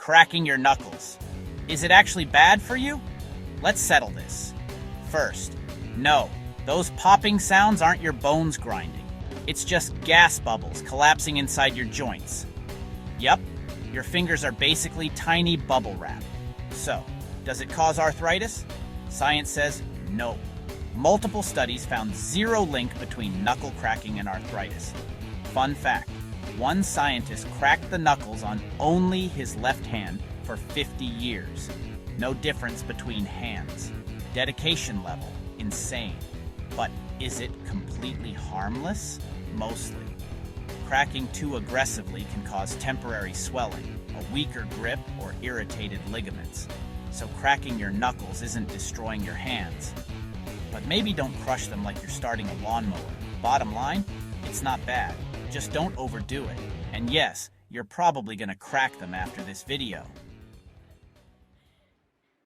cracking your knuckles. Is it actually bad for you? Let's settle this. First, no, those popping sounds aren't your bones grinding. It's just gas bubbles collapsing inside your joints. Yup, your fingers are basically tiny bubble wrap. So, does it cause arthritis? Science says no. Multiple studies found zero link between knuckle cracking and arthritis. Fun fact, one scientist cracked the knuckles on only his left hand for 50 years. No difference between hands. Dedication level, insane. But is it completely harmless? Mostly. Cracking too aggressively can cause temporary swelling, a weaker grip, or irritated ligaments. So cracking your knuckles isn't destroying your hands. But maybe don't crush them like you're starting a lawnmower. Bottom line, it's not bad. Just don't overdo it. And yes, you're probably gonna crack them after this video.